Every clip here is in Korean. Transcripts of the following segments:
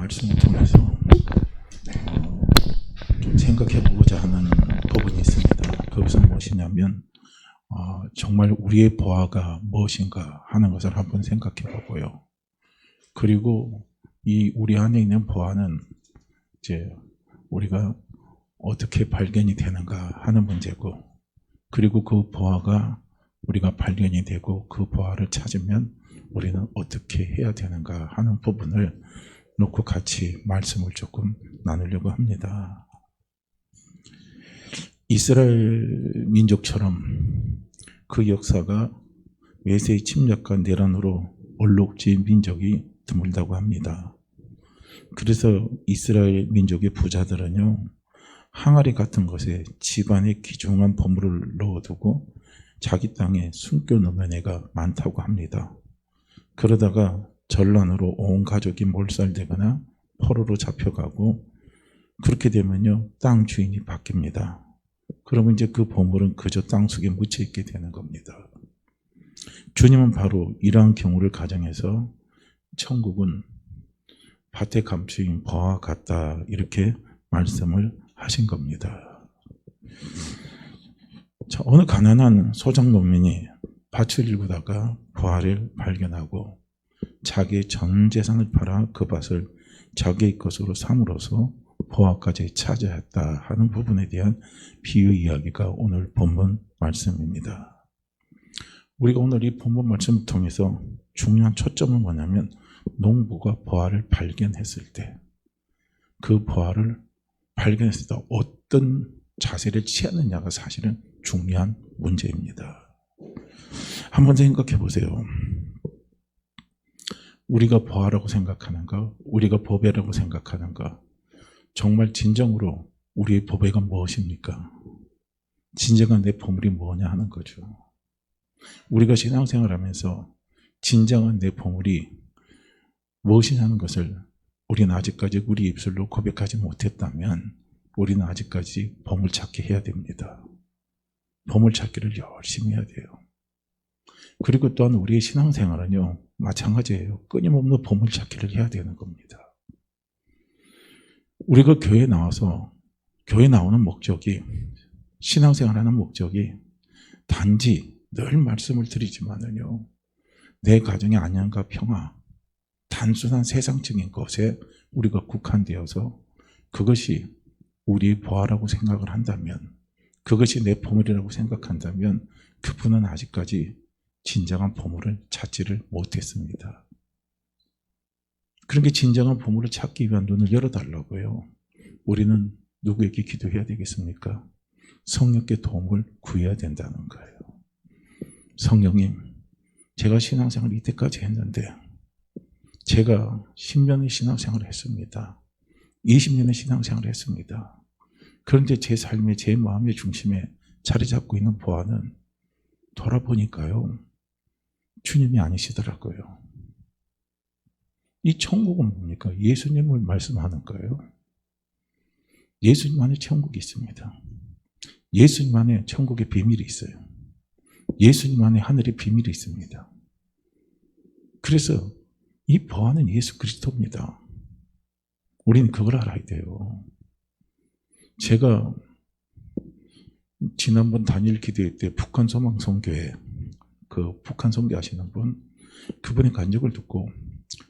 말씀을 통해서 좀 생각해 보고자 하는 부분이 있습니다. 그것은 무엇이냐면 정말 우리의 보아가 무엇인가 하는 것을 한번 생각해 보고요. 그리고 이 우리 안에 있는 보아는 이제 우리가 어떻게 발견이 되는가 하는 문제고, 그리고 그 보아가 우리가 발견이 되고 그 보아를 찾으면 우리는 어떻게 해야 되는가 하는 부분을 놓고 같이 말씀을 조금 나누려고 합니다. 이스라엘 민족처럼 그 역사가 외세의 침략과 내란으로 얼룩진 민족이 드물다고 합니다. 그래서 이스라엘 민족의 부자들은요, 항아리 같은 것에 집안에 귀중한 보물을 넣어두고 자기 땅에 숨겨놓는 애가 많다고 합니다. 그러다가 전란으로 온 가족이 몰살되거나 포로로 잡혀가고, 그렇게 되면요 땅 주인이 바뀝니다. 그러면 이제 그 보물은 그저 땅속에 묻혀있게 되는 겁니다. 주님은 바로 이러한 경우를 가정해서 천국은 밭에 감추인 보아와 같다, 이렇게 말씀을 하신 겁니다. 자, 어느 가난한 소작농민이 밭을 일구다가 보아를 발견하고 자기의 전 재산을 팔아 그 밭을 자기의 것으로 삼으로써 보아까지 차지했다 하는 부분에 대한 비유 이야기가 오늘 본문 말씀입니다. 우리가 오늘 이 본문 말씀을 통해서 중요한 초점은 뭐냐면, 농부가 보아를 발견했을 때 그 보아를 발견했을 때 어떤 자세를 취하느냐가 사실은 중요한 문제입니다. 한번 생각해 보세요. 우리가 보아라고 생각하는가, 우리가 보배라고 생각하는가, 정말 진정으로 우리의 보배가 무엇입니까? 진정한 내 보물이 뭐냐 하는 거죠. 우리가 신앙생활하면서 진정한 내 보물이 무엇이냐는 것을 우리는 아직까지 우리 입술로 고백하지 못했다면 우리는 아직까지 보물찾기 해야 됩니다. 보물찾기를 열심히 해야 돼요. 그리고 또한 우리의 신앙생활은요 마찬가지예요. 끊임없는 보물찾기를 해야 되는 겁니다. 우리가 교회에 나와서 교회 나오는 목적이, 신앙생활하는 목적이 단지 늘 말씀을 드리지만은요, 내 가정의 안녕과 평화, 단순한 세상적인 것에 우리가 국한되어서 그것이 우리의 보아라고 생각을 한다면, 그것이 내 보물이라고 생각한다면 그분은 아직까지 진정한 보물을 찾지를 못했습니다. 그러니까 진정한 보물을 찾기 위한 눈을 열어달라고요. 우리는 누구에게 기도해야 되겠습니까? 성령께 도움을 구해야 된다는 거예요. 성령님, 제가 신앙생활을 이때까지 했는데 제가 10년의 신앙생활을 했습니다. 20년의 신앙생활을 했습니다. 그런데 제 삶의, 제 마음의 중심에 자리 잡고 있는 보아는 돌아보니까요 주님이 아니시더라고요. 이 천국은 뭡니까? 예수님을 말씀하는 거예요. 예수님 안에 천국이 있습니다. 예수님 안에 천국의 비밀이 있어요. 예수님 안에 하늘의 비밀이 있습니다. 그래서 이 보아는 예수 그리스도입니다. 우리는 그걸 알아야 돼요. 제가 지난번 단일 기도회 때 북한 소망선교회, 그 북한 선교하시는 분, 그분의 간증을 듣고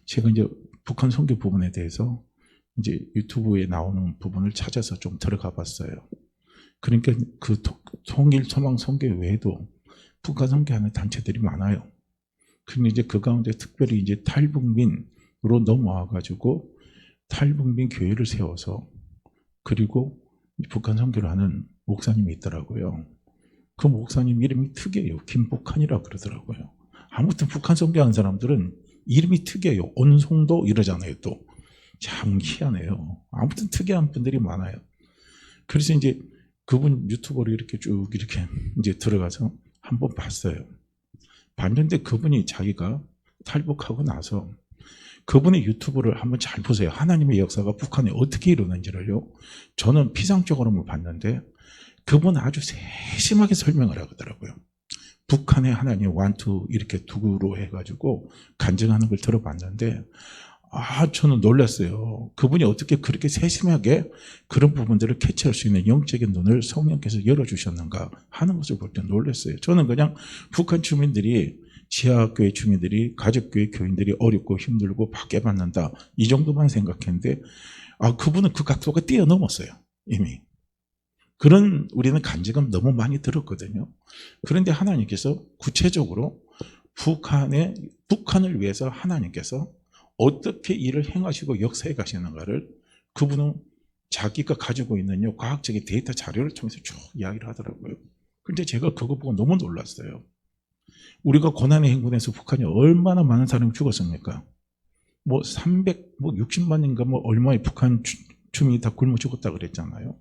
제가 이제 북한 선교 부분에 대해서 이제 유튜브에 나오는 부분을 찾아서 좀 들어가 봤어요. 그러니까 그 통일 소망 선교 외에도 북한 선교하는 단체들이 많아요. 그런데 이제 그 가운데 특별히 이제 탈북민으로 넘어와가지고 탈북민 교회를 세워서 그리고 북한 선교를 하는 목사님이 있더라고요. 그 목사님 이름이 특이해요. 김복한이라고 그러더라고요. 아무튼 북한 선교하는 사람들은 이름이 특이해요. 온송도 이러잖아요. 또 참 희한해요. 아무튼 특이한 분들이 많아요. 그래서 이제 그분 유튜브로 이렇게 쭉 이렇게 이제 들어가서 한번 봤어요. 봤는데 그분이 자기가 탈북하고 나서 그분의 유튜브를 한번 잘 보세요. 하나님의 역사가 북한에 어떻게 이루어지는지를요. 저는 피상적으로만 봤는데 그분 아주 세심하게 설명을 하더라고요. 북한의 하나님 원투 이렇게 두구로 해가지고 간증하는 걸 들어봤는데 저는 놀랐어요. 그분이 어떻게 그렇게 세심하게 그런 부분들을 캐치할 수 있는 영적인 눈을 성령께서 열어주셨는가 하는 것을 볼 때 놀랐어요. 저는 그냥 북한 주민들이, 지하교회 주민들이, 가족교회 교인들이 어렵고 힘들고 박해받는다, 이 정도만 생각했는데, 그분은 그 각도가 뛰어넘었어요, 이미. 그런 우리는 간증은 너무 많이 들었거든요. 그런데 하나님께서 구체적으로 북한을 위해서 하나님께서 어떻게 일을 행하시고 역사해 가시는가를 그분은 자기가 가지고 있는 과학적인 데이터 자료를 통해서 쭉 이야기를 하더라고요. 그런데 제가 그거 보고 너무 놀랐어요. 우리가 고난의 행군에서 북한이 얼마나 많은 사람이 죽었습니까? 360만인가 얼마의 북한 주민이 다 굶어 죽었다 그랬잖아요.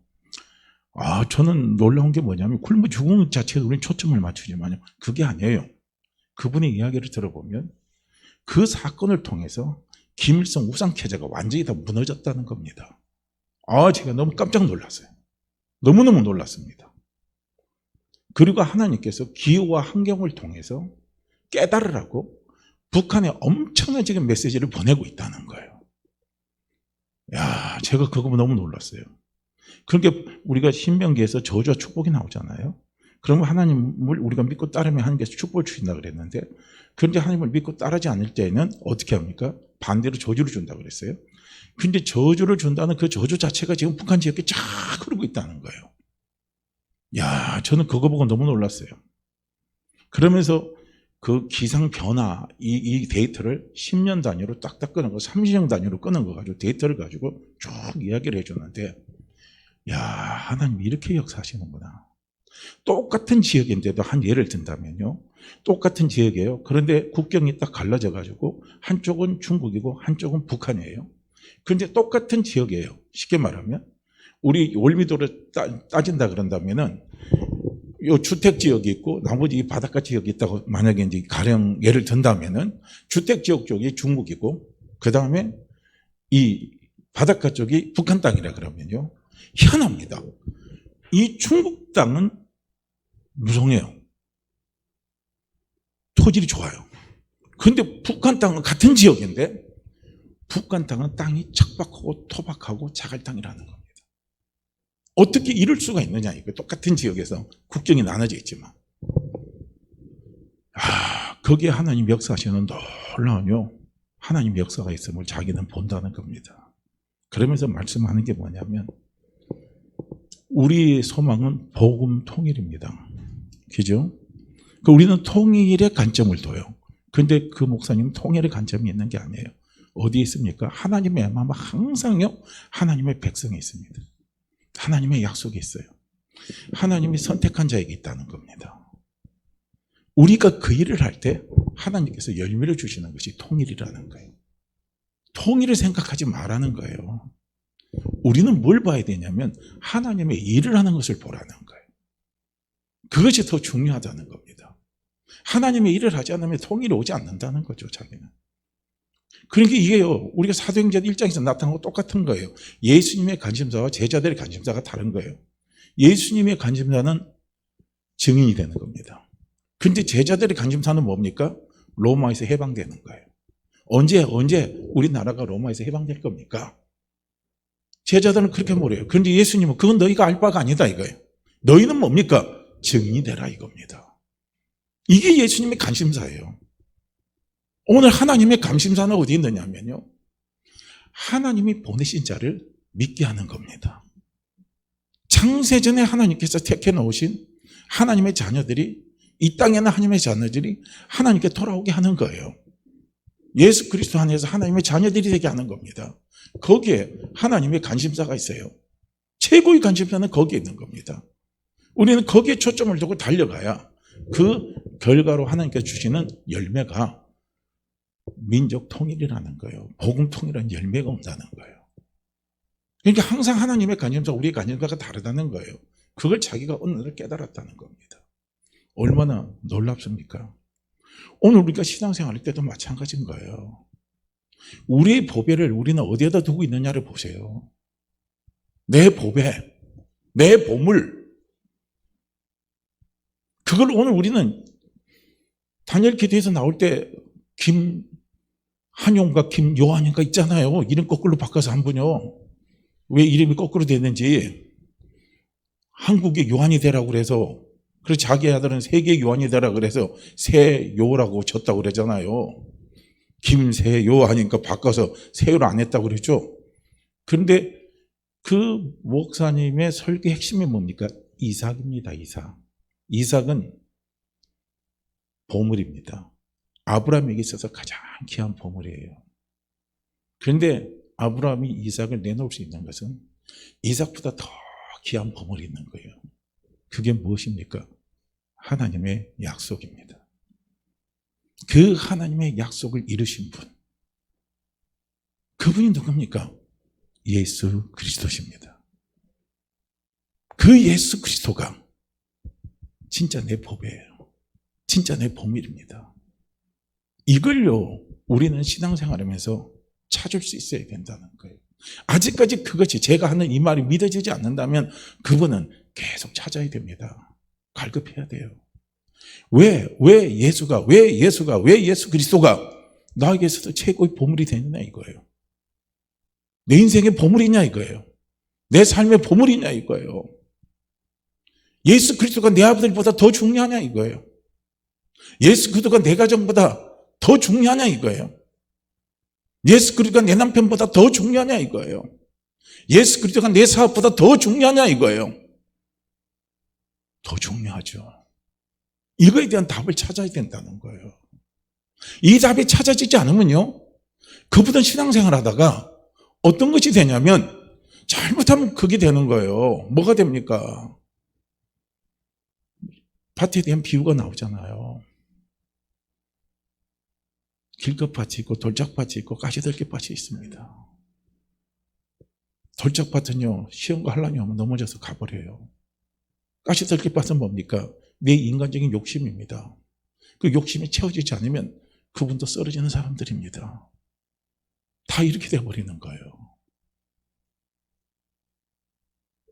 저는 놀라운 게 뭐냐면 굶어 죽은 것 자체에 우리는 초점을 맞추지만요, 그게 아니에요. 그분의 이야기를 들어보면 그 사건을 통해서 김일성 우상체제가 완전히 다 무너졌다는 겁니다. 제가 너무 깜짝 놀랐어요. 너무너무 놀랐습니다. 그리고 하나님께서 기후와 환경을 통해서 깨달으라고 북한에 엄청난 지금 메시지를 보내고 있다는 거예요. 제가 그거 너무 놀랐어요. 그러니까 우리가 신명기에서 저주와 축복이 나오잖아요. 그러면 하나님을 우리가 믿고 따르면 하나님께서 축복을 주신다 그랬는데, 그런데 하나님을 믿고 따르지 않을 때에는 어떻게 합니까? 반대로 저주를 준다 그랬어요. 근데 저주를 준다는 그 저주 자체가 지금 북한 지역에 쫙 흐르고 있다는 거예요. 저는 그거 보고 너무 놀랐어요. 그러면서 그 기상 변화, 이 데이터를 10년 단위로 딱딱 끄는 거, 30년 단위로 끄는 거 가지고 데이터를 가지고 쭉 이야기를 해줬는데, 하나님이 이렇게 역사하시는구나. 똑같은 지역인데도 한 예를 든다면요, 똑같은 지역이에요. 그런데 국경이 딱 갈라져 가지고 한쪽은 중국이고 한쪽은 북한이에요. 그런데 똑같은 지역이에요. 쉽게 말하면 우리 월미도를 따진다 그런다면은 요 주택 지역이 있고 나머지 이 바닷가 지역이 있다고 만약에 이제 가령 예를 든다면은 주택 지역 쪽이 중국이고 그 다음에 이 바닷가 쪽이 북한 땅이라 그러면요, 희한합니다. 이 중국 땅은 무성해요. 토질이 좋아요. 그런데 북한 땅은 같은 지역인데 북한 땅은 땅이 척박하고 토박하고 자갈땅이라는 겁니다. 어떻게 이럴 수가 있느냐, 이거. 똑같은 지역에서 국경이 나눠져 있지만. 거기에 하나님 역사하시는 놀라운요, 하나님 역사가 있음을 자기는 본다는 겁니다. 그러면서 말씀하는 게 뭐냐면 우리의 소망은 복음 통일입니다. 그죠? 우리는 통일의 관점을 둬요. 그런데 그 목사님은 통일의 관점이 있는 게 아니에요. 어디에 있습니까? 하나님의 마음, 항상요, 하나님의 백성에 있습니다. 하나님의 약속이 있어요. 하나님이 선택한 자에게 있다는 겁니다. 우리가 그 일을 할 때 하나님께서 열매를 주시는 것이 통일이라는 거예요. 통일을 생각하지 말라는 거예요. 우리는 뭘 봐야 되냐면 하나님의 일을 하는 것을 보라는 거예요. 그것이 더 중요하다는 겁니다. 하나님의 일을 하지 않으면 통일이 오지 않는다는 거죠, 자기는. 그러니까 이게요, 우리가 사도행전 1장에서 나타난 거 똑같은 거예요. 예수님의 관심사와 제자들의 관심사가 다른 거예요. 예수님의 관심사는 증인이 되는 겁니다. 근데 제자들의 관심사는 뭡니까? 로마에서 해방되는 거예요. 언제 우리나라가 로마에서 해방될 겁니까? 제자들은 그렇게 물어요. 그런데 예수님은 그건 너희가 알 바가 아니다 이거예요. 너희는 뭡니까? 증인이 되라 이겁니다. 이게 예수님의 관심사예요. 오늘 하나님의 관심사는 어디 있느냐면요, 하나님이 보내신 자를 믿게 하는 겁니다. 창세전에 하나님께서 택해 놓으신 하나님의 자녀들이, 이 땅에는 하나님의 자녀들이 하나님께 돌아오게 하는 거예요. 예수 그리스도 안에서 하나님의 자녀들이 되게 하는 겁니다. 거기에 하나님의 관심사가 있어요. 최고의 관심사는 거기에 있는 겁니다. 우리는 거기에 초점을 두고 달려가야 그 결과로 하나님께서 주시는 열매가 민족 통일이라는 거예요. 복음 통일이라는 열매가 온다는 거예요. 그러니까 항상 하나님의 관심사, 우리의 관심사가 다르다는 거예요. 그걸 자기가 어느 날 깨달았다는 겁니다. 얼마나 놀랍습니까? 오늘 우리가 신앙생활 할 때도 마찬가지인 거예요. 우리의 보배를 우리는 어디에다 두고 있느냐를 보세요. 내 보배, 내 보물. 그걸 오늘 우리는 다니엘 기도에서 나올 때 한용과 김요한이가 있잖아요. 이름 거꾸로 바꿔서 한 분요. 왜 이름이 거꾸로 됐는지. 한국의 요한이 되라고 그래서, 그리고 자기 아들은 세계 요한이 되라고 그래서 세요라고 쳤다고 그러잖아요. 김세요 하니까 바꿔서 세요를 안 했다고 그러죠. 그런데 그 목사님의 설교 핵심이 뭡니까? 이삭입니다. 이삭은 보물입니다. 아브라함에게 있어서 가장 귀한 보물이에요. 그런데 아브라함이 이삭을 내놓을 수 있는 것은 이삭보다 더 귀한 보물이 있는 거예요. 그게 무엇입니까? 하나님의 약속입니다. 그 하나님의 약속을 이루신 분, 그분이 누굽니까? 예수 그리스도십니다. 그 예수 그리스도가 진짜 내 보배예요. 진짜 내 보물입니다. 이걸요, 우리는 신앙생활하면서 찾을 수 있어야 된다는 거예요. 아직까지 그것이 제가 하는 이 말이 믿어지지 않는다면 그분은 계속 찾아야 됩니다. 갈급해야 돼요. 왜 예수 그리스도가 나에게 있어서 최고의 보물이 되느냐 이거예요. 내 인생의 보물이냐 이거예요. 내 삶의 보물이냐 이거예요. 예수 그리스도가 내 아들보다 더 중요하냐 이거예요. 예수 그리스도가 내 가정보다 더 중요하냐 이거예요. 예수 그리스도가 내 남편보다 더 중요하냐 이거예요. 예수 그리스도가 내 사업보다 더 중요하냐 이거예요. 더 중요하죠. 이거에 대한 답을 찾아야 된다는 거예요. 이 답이 찾아지지 않으면요, 그분은 신앙생활 하다가 어떤 것이 되냐면 잘못하면 그게 되는 거예요. 뭐가 됩니까? 밭에 대한 비유가 나오잖아요. 길것밭이 있고 돌짝밭이 있고 가시들기밭이 있습니다. 돌짝밭은요, 시험과 환난이 오면 넘어져서 가버려요. 가시들기밭은 뭡니까? 내 인간적인 욕심입니다. 그 욕심이 채워지지 않으면 그분도 쓰러지는 사람들입니다. 다 이렇게 돼버리는 거예요.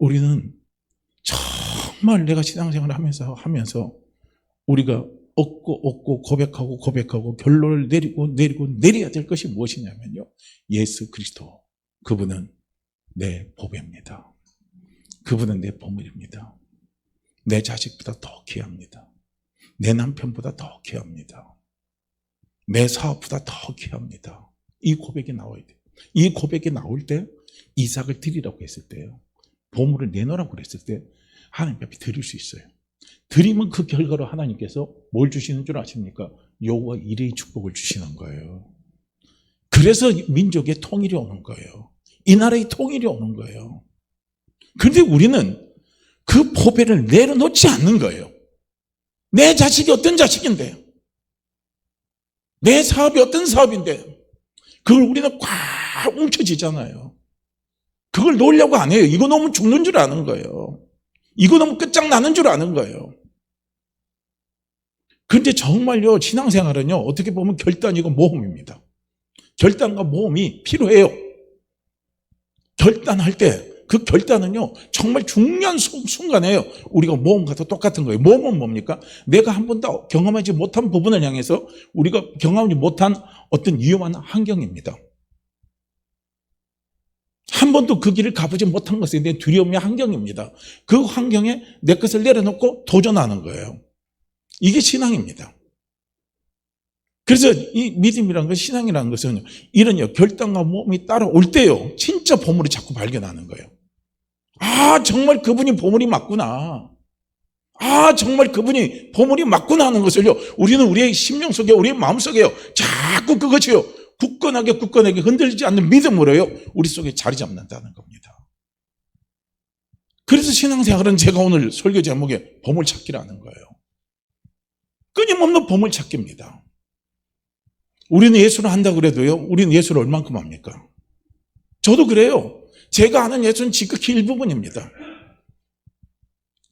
우리는 정말 내가 신앙생활을 하면서 우리가 얻고 고백하고 결론을 내려야 될 것이 무엇이냐면요, 예수 그리스도, 그분은 내 보배입니다. 그분은 내 보물입니다. 내 자식보다 더 귀합니다. 내 남편보다 더 귀합니다. 내 사업보다 더 귀합니다. 이 고백이 나와야 돼요. 이 고백이 나올 때 이삭을 드리라고 했을 때요, 보물을 내놓으라고 그랬을 때 하나님 앞에 드릴 수 있어요. 드리면 그 결과로 하나님께서 뭘 주시는 줄 아십니까? 여호와 이레의 축복을 주시는 거예요. 그래서 민족의 통일이 오는 거예요. 이 나라의 통일이 오는 거예요. 그런데 우리는 그 보배를 내려놓지 않는 거예요. 내 자식이 어떤 자식인데, 내 사업이 어떤 사업인데, 그걸 우리는 꽉 움켜쥐잖아요. 그걸 놓으려고 안 해요. 이거 놓으면 죽는 줄 아는 거예요. 이거 놓으면 끝장나는 줄 아는 거예요. 그런데 정말요, 신앙생활은요, 어떻게 보면 결단이고 모험입니다. 결단과 모험이 필요해요. 결단할 때, 그 결단은요, 정말 중요한 순간에요. 우리가 모험과도 똑같은 거예요. 모험은 뭡니까? 내가 한 번도 경험하지 못한 부분을 향해서 우리가 경험하지 못한 어떤 위험한 환경입니다. 한 번도 그 길을 가보지 못한 것에 대한 두려움의 환경입니다. 그 환경에 내 것을 내려놓고 도전하는 거예요. 이게 신앙입니다. 그래서 이 믿음이라는 것, 신앙이라는 것은 이런 결단과 모험이 따라올 때요, 진짜 보물을 자꾸 발견하는 거예요. 아, 정말 그분이 보물이 맞구나. 아, 정말 그분이 보물이 맞구나 하는 것을요, 우리는 우리의 심령 속에, 우리의 마음 속에요, 자꾸 그것이요, 굳건하게 흔들리지 않는 믿음으로요, 우리 속에 자리 잡는다는 겁니다. 그래서 신앙생활은 제가 오늘 설교 제목에 보물찾기라는 거예요. 끊임없는 보물찾기입니다. 우리는 예수를 한다고 그래도요, 우리는 예수를 얼만큼 합니까? 저도 그래요. 제가 아는 예수는 지극히 일부분입니다.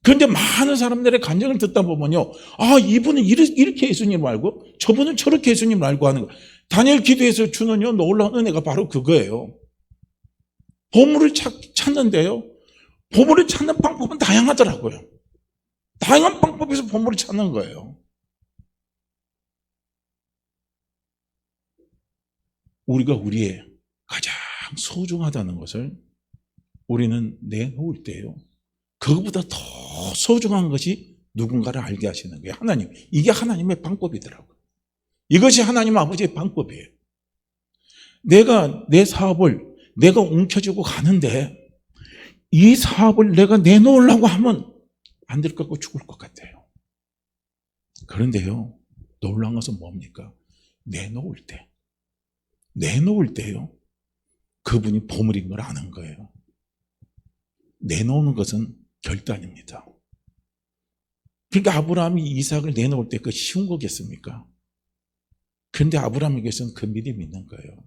그런데 많은 사람들의 간증을 듣다 보면요, 아, 이분은 이렇게 예수님을 알고 저분은 저렇게 예수님을 알고 하는 거. 다니엘 기도에서 주는요, 놀라운 은혜가 바로 그거예요. 보물을 찾는데요, 보물을 찾는 방법은 다양하더라고요. 다양한 방법에서 보물을 찾는 거예요. 우리가 우리의 가장 소중하다는 것을 우리는 내놓을 때요, 그것보다 더 소중한 것이 누군가를 알게 하시는 거예요. 하나님. 이게 하나님의 방법이더라고요. 이것이 하나님 아버지의 방법이에요. 내가 내 사업을 내가 움켜쥐고 가는데 이 사업을 내가 내놓으려고 하면 안 될 것 같고 죽을 것 같아요. 그런데요, 놀라운 것은 뭡니까? 내놓을 때요, 그분이 보물인 걸 아는 거예요. 내놓는 것은 결단입니다. 그러니까 아브라함이 이삭을 내놓을 때 그 쉬운 거겠습니까? 그런데 아브라함에게서는 그 믿음이 있는 거예요.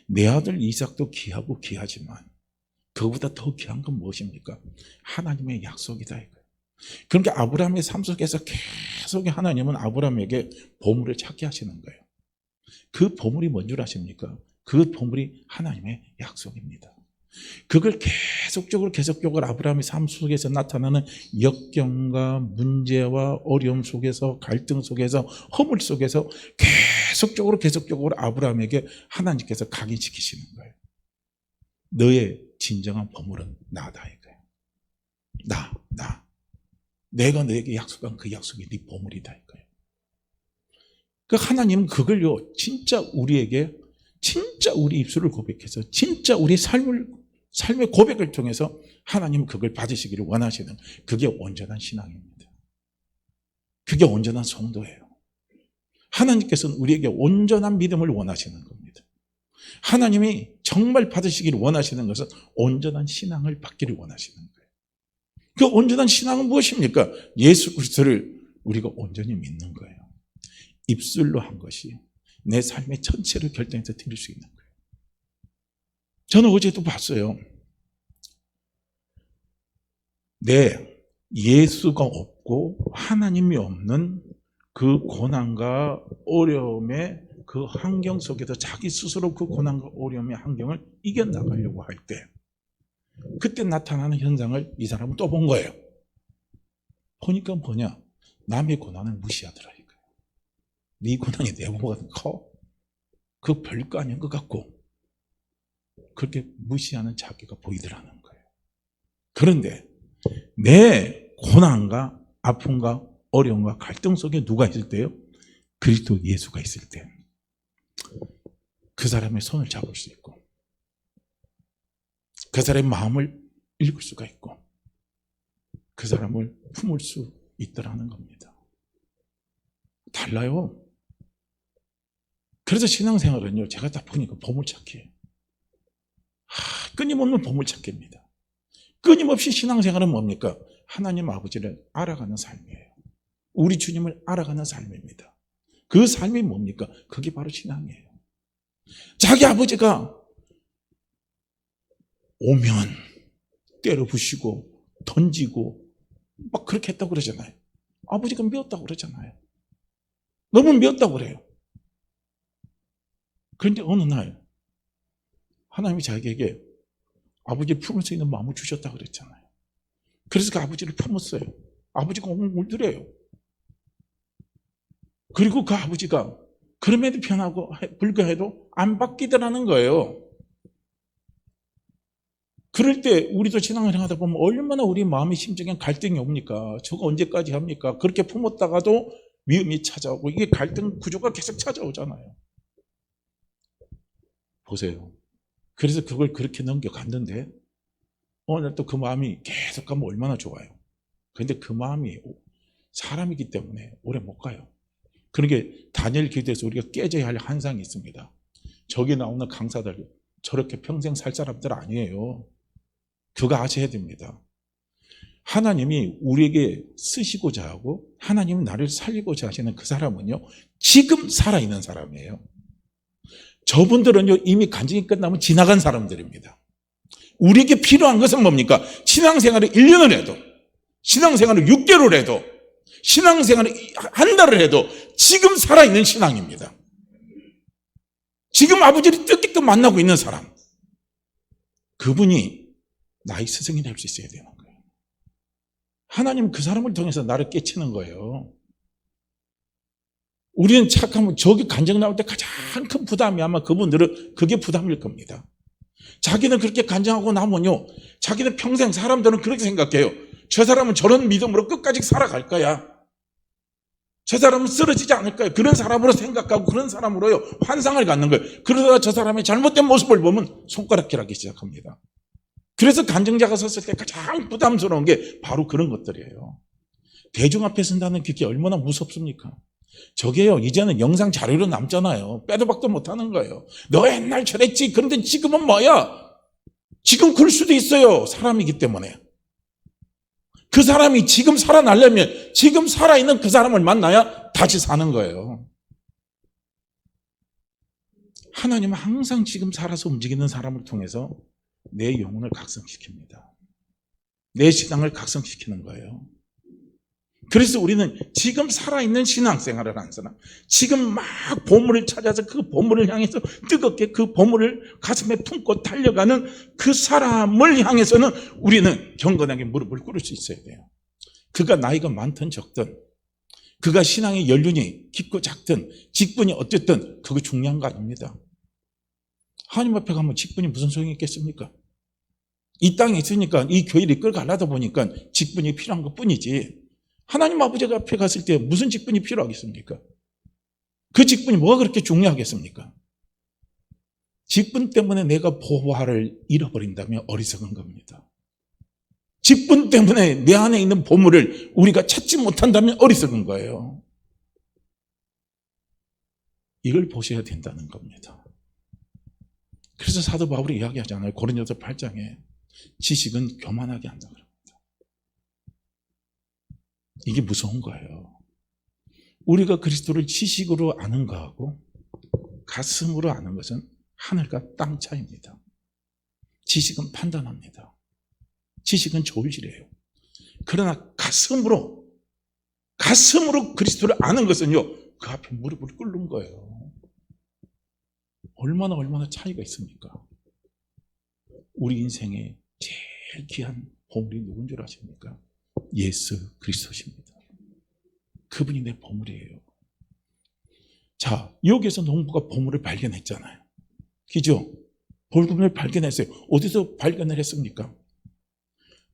내 아들 이삭도 귀하고 귀하지만 그보다 더 귀한 건 무엇입니까? 하나님의 약속이다 이거예요. 그러니까 아브라함의 삶 속에서 계속 하나님은 아브라함에게 보물을 찾게 하시는 거예요. 그 보물이 뭔 줄 아십니까? 그 보물이 하나님의 약속입니다. 그걸 계속적으로 아브라함의 삶 속에서 나타나는 역경과 문제와 어려움 속에서, 갈등 속에서, 허물 속에서 계속적으로 아브라함에게 하나님께서 각인시키시는 거예요. 너의 진정한 보물은 나다 이거예요. 나. 내가 너에게 약속한 그 약속이 네 보물이다 이거예요. 그 하나님은 그걸요, 진짜 우리에게, 진짜 우리 입술을 고백해서, 진짜 우리 삶의 고백을 통해서 하나님은 그걸 받으시기를 원하시는, 그게 온전한 신앙입니다. 그게 온전한 성도예요. 하나님께서는 우리에게 온전한 믿음을 원하시는 겁니다. 하나님이 정말 받으시기를 원하시는 것은 온전한 신앙을 받기를 원하시는 거예요. 그 온전한 신앙은 무엇입니까? 예수 그리스도를 우리가 온전히 믿는 거예요. 입술로 한 것이 내 삶의 전체를 결정해서 드릴 수 있는 거예요. 저는 어제도 봤어요. 예수가 없고 하나님이 없는 그 고난과 어려움의 그 환경 속에서 자기 스스로 그 고난과 어려움의 환경을 이겨나가려고 할 때, 그때 나타나는 현상을 이 사람은 또 본 거예요. 보니까 뭐냐? 남의 고난을 무시하더라 이거예요. 네 고난이 내 고난보다 커? 그 별거 아닌 것 같고 그렇게 무시하는 자기가 보이더라는 거예요. 그런데 내 고난과 아픔과 어려움과 갈등 속에 누가 있을 때요? 그리스도 예수가 있을 때 그 사람의 손을 잡을 수 있고 그 사람의 마음을 읽을 수가 있고 그 사람을 품을 수 있더라는 겁니다. 달라요. 그래서 신앙생활은요, 제가 딱 보니까 보물찾기예요. 끊임없는 보물찾기입니다. 끊임없이 신앙생활은 뭡니까? 하나님 아버지를 알아가는 삶이에요. 우리 주님을 알아가는 삶입니다. 그 삶이 뭡니까? 그게 바로 신앙이에요. 자기 아버지가 오면 때려 부시고 던지고 막 그렇게 했다고 그러잖아요. 아버지가 미웠다고 그러잖아요. 너무 미웠다고 그래요. 그런데 어느 날 하나님이 자기에게 아버지를 품을 수 있는 마음을 주셨다고 그랬잖아요. 그래서 그 아버지를 품었어요. 아버지가 오늘 울더래요. 그리고 그 아버지가 그럼에도 불구해도 안 바뀌더라는 거예요. 그럴 때 우리도 신앙을 하다 보면 얼마나 우리 마음의 심정에 갈등이 옵니까? 저거 언제까지 합니까? 그렇게 품었다가도 미움이 찾아오고 이게 갈등 구조가 계속 찾아오잖아요. 보세요. 그래서 그걸 그렇게 넘겨갔는데 오늘 또 그 마음이 계속 가면 얼마나 좋아요. 그런데 그 마음이 사람이기 때문에 오래 못 가요. 그러게 다니엘 기도에서 우리가 깨져야 할 한상이 있습니다. 저기 나오는 강사들 저렇게 평생 살 사람들 아니에요. 그거 아셔야 됩니다. 하나님이 우리에게 쓰시고자 하고 하나님이 나를 살리고자 하시는 그 사람은요, 지금 살아있는 사람이에요. 저분들은요, 이미 간증이 끝나면 지나간 사람들입니다. 우리에게 필요한 것은 뭡니까? 신앙생활을 1년을 해도, 신앙생활을 6개월 해도, 신앙생활을 한 달을 해도 지금 살아있는 신앙입니다. 지금 아버지를 뜻깊게 만나고 있는 사람, 그분이 나의 스승이 될 수 있어야 되는 거예요. 하나님은 그 사람을 통해서 나를 깨치는 거예요. 우리는 착하면 저기 간증 나올 때 가장 큰 부담이 아마 그분들은 그게 부담일 겁니다. 자기는 그렇게 간증하고 나면요, 자기는 평생 사람들은 그렇게 생각해요. 저 사람은 저런 믿음으로 끝까지 살아갈 거야. 저 사람은 쓰러지지 않을 거예요. 그런 사람으로 생각하고 그런 사람으로요 환상을 갖는 거예요. 그러다가 저 사람의 잘못된 모습을 보면 손가락질하기 시작합니다. 그래서 간증자가 섰을 때 가장 부담스러운 게 바로 그런 것들이에요. 대중 앞에 선다는 그게 얼마나 무섭습니까? 저게요, 이제는 영상 자료로 남잖아요. 빼도 박도 못하는 거예요. 너 옛날 저랬지. 그런데 지금은 뭐야? 지금 그럴 수도 있어요. 사람이기 때문에. 그 사람이 지금 살아나려면 지금 살아있는 그 사람을 만나야 다시 사는 거예요. 하나님은 항상 지금 살아서 움직이는 사람을 통해서 내 영혼을 각성시킵니다. 내 신앙을 각성시키는 거예요. 그래서 우리는 지금 살아있는 신앙생활을 하는 사람, 지금 막 보물을 찾아서 그 보물을 향해서 뜨겁게 그 보물을 가슴에 품고 달려가는 그 사람을 향해서는 우리는 경건하게 무릎을 꿇을 수 있어야 돼요. 그가 나이가 많든 적든, 그가 신앙의 연륜이 깊고 작든, 직분이 어쨌든 그거 중요한 거 아닙니다. 하나님 앞에 가면 직분이 무슨 소용이 있겠습니까? 이 땅에 있으니까 이 교회를 이끌어가려다 보니까 직분이 필요한 것 뿐이지, 하나님 아버지 앞에 갔을 때 무슨 직분이 필요하겠습니까? 그 직분이 뭐가 그렇게 중요하겠습니까? 직분 때문에 내가 보화를 잃어버린다면 어리석은 겁니다. 직분 때문에 내 안에 있는 보물을 우리가 찾지 못한다면 어리석은 거예요. 이걸 보셔야 된다는 겁니다. 그래서 사도 바울이 이야기하잖아요. 고린도서 8장에 지식은 교만하게 한다 그럽니다. 이게 무서운 거예요. 우리가 그리스도를 지식으로 아는 거하고 가슴으로 아는 것은 하늘과 땅 차이입니다. 지식은 판단합니다. 지식은 조울질이에요. 그러나 가슴으로 그리스도를 아는 것은요, 그 앞에 무릎을 꿇는 거예요. 얼마나 차이가 있습니까? 우리 인생에 제일 귀한 보물이 누군 줄 아십니까? 예수 그리스도십니다. 그분이 내 보물이에요. 자, 여기에서 농부가 보물을 발견했잖아요. 그죠? 보물을 발견했어요. 어디서 발견을 했습니까?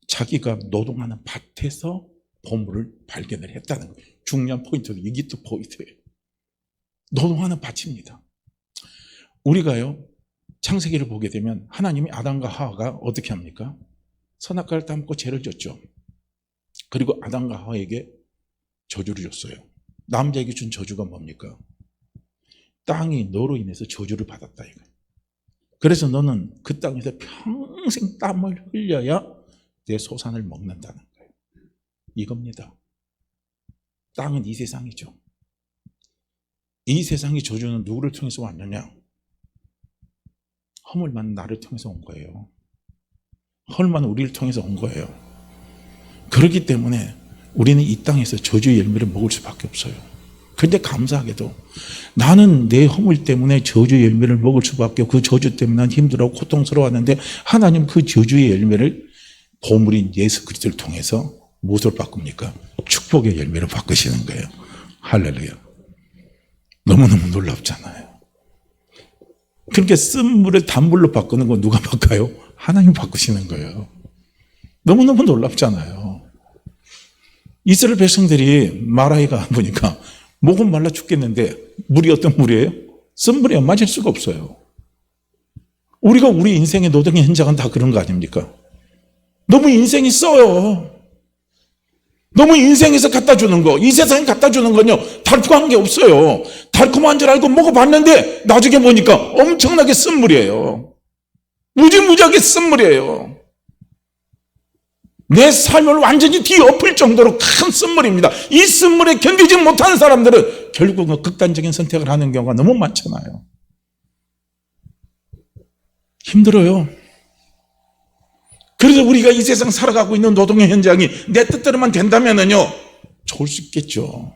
자기가 노동하는 밭에서 보물을 발견을 했다는 거예요. 중요한 포인트도 이게 또 포인트예요. 노동하는 밭입니다. 우리가요, 창세기를 보게 되면 하나님이 아담과 하와가 어떻게 합니까? 선악과를 따먹고 죄를 졌죠. 그리고 아담과 하와에게 저주를 줬어요. 남자에게 준 저주가 뭡니까? 땅이 너로 인해서 저주를 받았다 이거예요. 그래서 너는 그 땅에서 평생 땀을 흘려야 내 소산을 먹는다는 거예요. 이겁니다. 땅은 이 세상이죠. 이 세상의 저주는 누구를 통해서 왔느냐? 허물 많은 나를 통해서 온 거예요. 허물 많은 우리를 통해서 온 거예요. 그렇기 때문에 우리는 이 땅에서 저주의 열매를 먹을 수밖에 없어요. 그런데 감사하게도 나는 내 허물 때문에 저주의 열매를 먹을 수밖에 없고 그 저주 때문에 난 힘들어하고 고통스러웠는데 하나님 그 저주의 열매를 보물인 예수 그리스도를 통해서 무엇으로 바꿉니까? 축복의 열매로 바꾸시는 거예요. 할렐루야. 너무너무 놀랍잖아요. 그러니까 쓴 물을 단물로 바꾸는 건 누가 바꿔요? 하나님 바꾸시는 거예요. 너무너무 놀랍잖아요. 이스라엘 백성들이 마라이가 보니까 목은 말라 죽겠는데 물이 어떤 물이에요? 쓴 물이에요. 마실 수가 없어요. 우리가 우리 인생의 노동의 현장은 다 그런 거 아닙니까? 너무 인생이 써요. 너무 인생에서 갖다 주는 거, 이 세상에 갖다 주는 건요, 달콤한 게 없어요. 달콤한 줄 알고 먹어봤는데 나중에 보니까 엄청나게 쓴 물이에요. 무지무지하게 쓴 물이에요. 내 삶을 완전히 뒤엎을 정도로 큰 쓴물입니다. 이 쓴물에 견디지 못하는 사람들은 결국은 극단적인 선택을 하는 경우가 너무 많잖아요. 힘들어요. 그래서 우리가 이 세상 살아가고 있는 노동의 현장이 내 뜻대로만 된다면요, 좋을 수 있겠죠.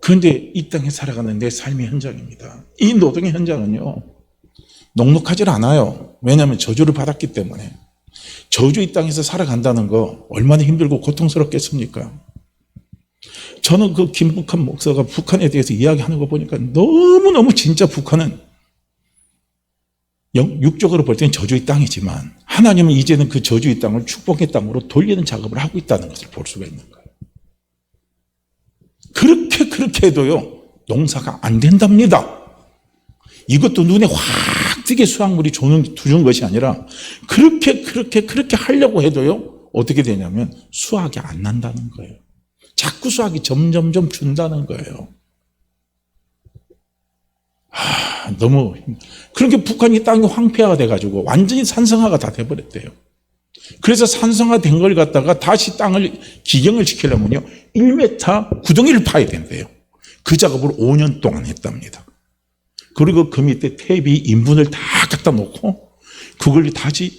그런데 이 땅에 살아가는 내 삶의 현장입니다. 이 노동의 현장은요, 녹록하지 않아요. 왜냐하면 저주를 받았기 때문에. 저주 이 땅에서 살아간다는 거 얼마나 힘들고 고통스럽겠습니까? 저는 그 김북한 목사가 북한에 대해서 이야기하는 거 보니까 너무너무 진짜 북한은 육적으로 볼 때는 저주의 땅이지만 하나님은 이제는 그 저주의 땅을 축복의 땅으로 돌리는 작업을 하고 있다는 것을 볼 수가 있는 거예요. 그렇게 해도요 농사가 안 된답니다. 이것도 눈에 확 띄게 수확물이 주는 것이 아니라 그렇게 하려고 해도요 어떻게 되냐면 수확이 안 난다는 거예요. 자꾸 수확이 점점점 준다는 거예요. 너무 그렇게 북한이 땅이 황폐화가 돼가지고 완전히 산성화가 다 돼버렸대요. 그래서 산성화된 걸 갖다가 다시 땅을 기경을 시키려면요 1m 구덩이를 파야 된대요. 그 작업을 5년 동안 했답니다. 그리고 그 밑에 퇴비 인분을 다 갖다 놓고 그걸 다시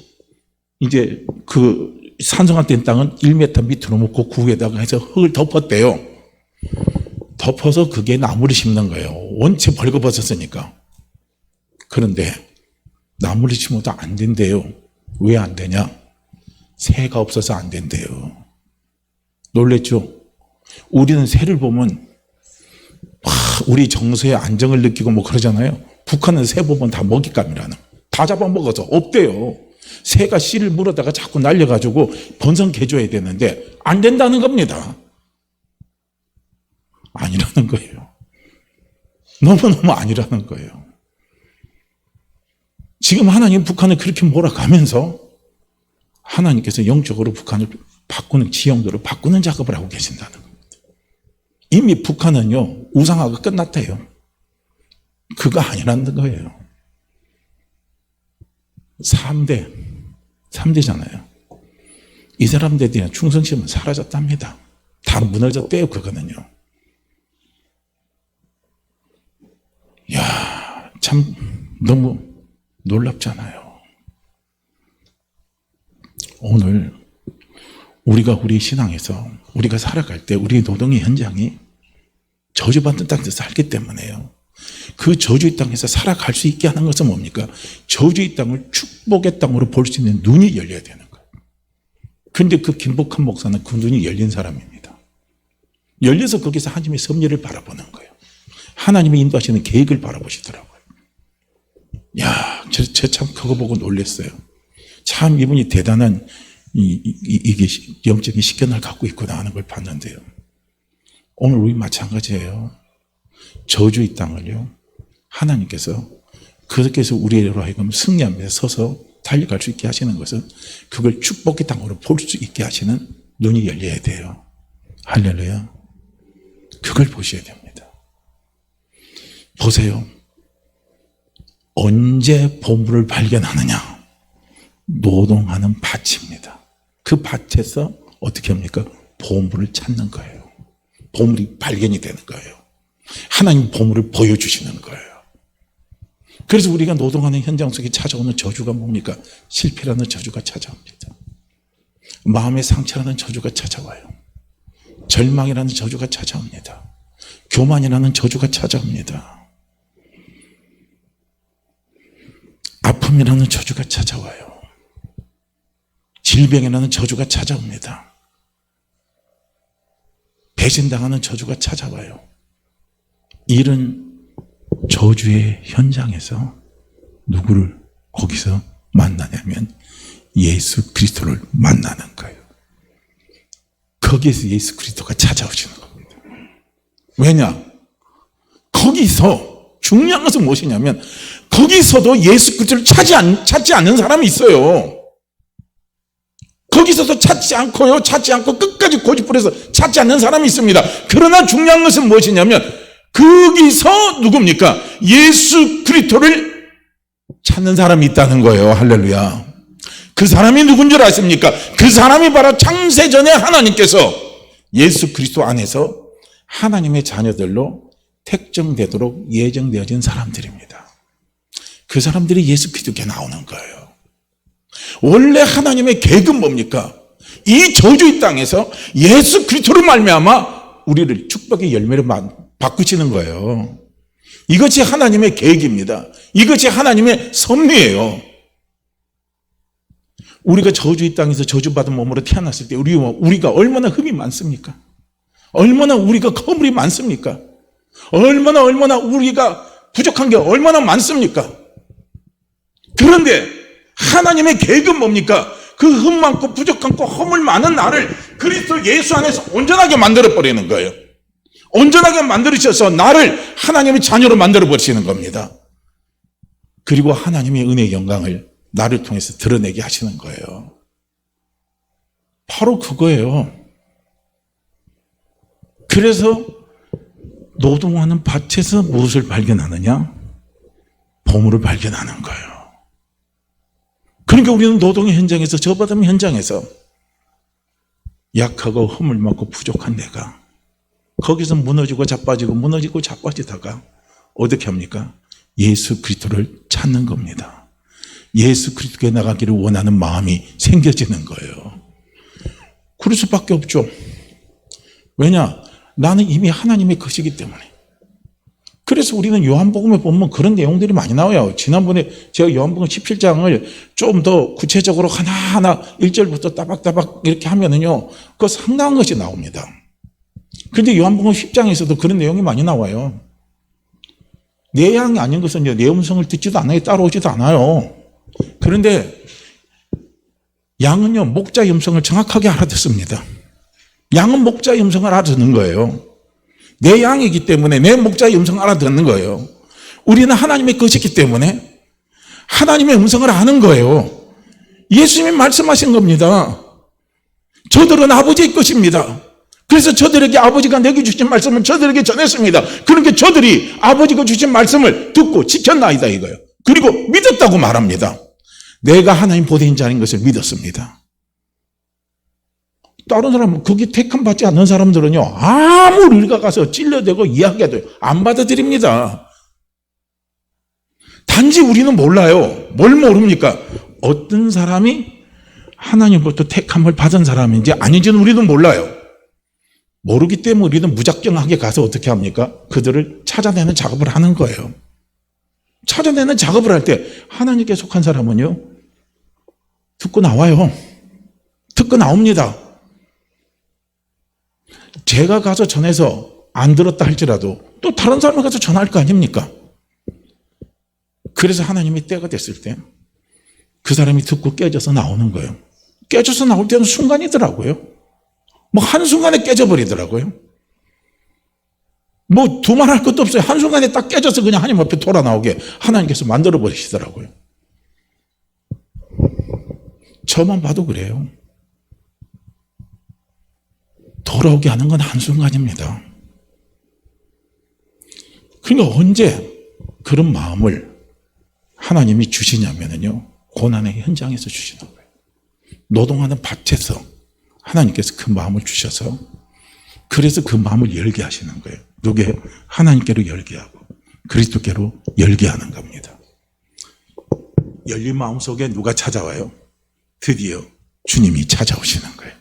이제 그 산성화된 땅은 1m 밑으로 묶고 그 위에다가 해서 흙을 덮었대요. 덮어서 그게 나무를 심는 거예요. 원체 벌거벗었으니까. 그런데 나무를 심어도 안 된대요. 왜 안 되냐? 새가 없어서 안 된대요. 놀랬죠? 우리는 새를 보면 우리 정서의 안정을 느끼고 뭐 그러잖아요. 북한은 새 보면 다 먹잇감이라는 다 잡아먹어서 없대요. 새가 씨를 물어다가 자꾸 날려가지고 번성해줘야 되는데 안 된다는 겁니다. 아니라는 거예요. 너무너무 아니라는 거예요. 지금 하나님 북한을 그렇게 몰아가면서 하나님께서 영적으로 북한을 바꾸는 지형도를 바꾸는 작업을 하고 계신다는 겁니다. 이미 북한은요 우상화가 끝났대요. 그거 아니라는 거예요. 3대잖아요. 이 사람들에 대한 충성심은 사라졌답니다. 다 무너졌대요. 그거는요. 야, 참 너무 놀랍잖아요. 오늘 우리가 우리 신앙에서 우리가 살아갈 때 우리 노동의 현장이 저주받는 땅에서 살기 때문에요. 그 저주의 땅에서 살아갈 수 있게 하는 것은 뭡니까? 저주의 땅을 축복의 땅으로 볼 수 있는 눈이 열려야 되는 거예요. 그런데 그 김복한 목사는 그 눈이 열린 사람입니다. 열려서 거기서 하나님의 섭리를 바라보는 거예요. 하나님이 인도하시는 계획을 바라보시더라고요. 야, 저 참 그거 보고 놀랐어요. 참 이분이 대단한 이게 영적인 식견을 갖고 있구나 하는 걸 봤는데요. 오늘 우리 마찬가지예요. 저주의 땅을요 하나님께서 그렇게 해서 우리로 하여금 승리하면서 서서 달려갈 수 있게 하시는 것은 그걸 축복의 땅으로 볼 수 있게 하시는 눈이 열려야 돼요. 할렐루야. 그걸 보셔야 됩니다. 보세요. 언제 보물을 발견하느냐? 노동하는 밭입니다. 그 밭에서 어떻게 합니까? 보물을 찾는 거예요. 보물이 발견이 되는 거예요. 하나님 보물을 보여주시는 거예요. 그래서 우리가 노동하는 현장 속에 찾아오는 저주가 뭡니까? 실패라는 저주가 찾아옵니다. 마음의 상처라는 저주가 찾아와요. 절망이라는 저주가 찾아옵니다. 교만이라는 저주가 찾아옵니다. 아픔이라는 저주가 찾아와요. 질병이라는 저주가 찾아옵니다. 배신당하는 저주가 찾아와요. 이런 저주의 현장에서 누구를 거기서 만나냐면 예수 그리스도를 만나는 거예요. 거기에서 예수 그리스도가 찾아오시는 겁니다. 왜냐? 거기서 중요한 것은 무엇이냐면 거기서도 예수 그리스도를 찾지 않는 사람이 있어요. 거기서도 찾지 않고 끝까지 고집부려서 찾지 않는 사람이 있습니다. 그러나 중요한 것은 무엇이냐면 거기서 누굽니까? 예수 그리스도를 찾는 사람이 있다는 거예요. 할렐루야. 그 사람이 누군 줄 아십니까? 그 사람이 바로 창세전에 하나님께서 예수 그리스도 안에서 하나님의 자녀들로 택정되도록 예정되어진 사람들입니다. 그 사람들이 예수 그리스도께 나오는 거예요. 원래 하나님의 계획은 뭡니까? 이 저주의 땅에서 예수 그리스도로 말미암아 우리를 축복의 열매로 바꾸시는 거예요. 이것이 하나님의 계획입니다. 이것이 하나님의 섭리예요. 우리가 저주의 땅에서 저주받은 몸으로 태어났을 때 우리가 얼마나 흠이 많습니까? 얼마나 우리가 허물이 많습니까? 얼마나 우리가 부족한 게 얼마나 많습니까? 그런데 하나님의 계획은 뭡니까? 그 흠 많고 부족한 거 허물 많은 나를 그리스도 예수 안에서 온전하게 만들어버리는 거예요. 온전하게 만들으셔서 나를 하나님의 자녀로 만들어버리시는 겁니다. 그리고 하나님의 은혜의 영광을 나를 통해서 드러내게 하시는 거예요. 바로 그거예요. 그래서 노동하는 밭에서 무엇을 발견하느냐? 보물을 발견하는 거예요. 그러니까 우리는 노동의 현장에서, 저바담 현장에서 약하고 허물 많고 부족한 내가 거기서 무너지고 자빠지다가 어떻게 합니까? 예수 그리스도를 찾는 겁니다. 예수 그리스도께 나가기를 원하는 마음이 생겨지는 거예요. 그럴 수밖에 없죠. 왜냐? 나는 이미 하나님의 것이기 때문에. 그래서 우리는 요한복음에 보면 그런 내용들이 많이 나와요. 지난번에 제가 요한복음 17장을 좀 더 구체적으로 하나하나 1절부터 따박따박 이렇게 하면은요, 그거 상당한 것이 나옵니다. 그런데 요한복음 10장에서도 그런 내용이 많이 나와요. 내 양이 아닌 것은 내 음성을 듣지도 않아요. 따라오지도 않아요. 그런데 양은요, 목자의 음성을 정확하게 알아듣습니다. 양은 목자의 음성을 알아듣는 거예요. 내 양이기 때문에 내 목자의 음성을 알아듣는 거예요. 우리는 하나님의 것이기 때문에 하나님의 음성을 아는 거예요. 예수님이 말씀하신 겁니다. 저들은 아버지의 것입니다. 그래서 저들에게 아버지가 내게 주신 말씀을 저들에게 전했습니다. 그러니까 저들이 아버지가 주신 말씀을 듣고 지켰나이다 이거예요. 그리고 믿었다고 말합니다. 내가 하나님 보내신 자인 것을 믿었습니다. 다른 사람은, 거기 택함 받지 않는 사람들은요, 아무리 우리가 가서 찔러대고 이야기해도 안 받아들입니다. 단지 우리는 몰라요. 뭘 모릅니까? 어떤 사람이 하나님으로부터 택함을 받은 사람인지 아닌지는 우리는 몰라요. 모르기 때문에 우리는 무작정하게 가서 어떻게 합니까? 그들을 찾아내는 작업을 하는 거예요. 찾아내는 작업을 할 때 하나님께 속한 사람은요, 듣고 나와요. 듣고 나옵니다. 제가 가서 전해서 안 들었다 할지라도 또 다른 사람이 가서 전할 거 아닙니까? 그래서 하나님이 때가 됐을 때 그 사람이 듣고 깨져서 나오는 거예요. 깨져서 나올 때는 순간이더라고요. 뭐 한순간에 깨져버리더라고요. 뭐 두말할 것도 없어요. 한순간에 딱 깨져서 그냥 하나님 앞에 돌아 나오게 하나님께서 만들어 버리시더라고요. 저만 봐도 그래요. 돌아오게 하는 건 한순간입니다. 그러니까 언제 그런 마음을 하나님이 주시냐면요, 고난의 현장에서 주시는 거예요. 노동하는 밭에서 하나님께서 그 마음을 주셔서, 그래서 그 마음을 열게 하시는 거예요. 누게? 하나님께로 열게 하고 그리스도께로 열게 하는 겁니다. 열린 마음 속에 누가 찾아와요? 드디어 주님이 찾아오시는 거예요.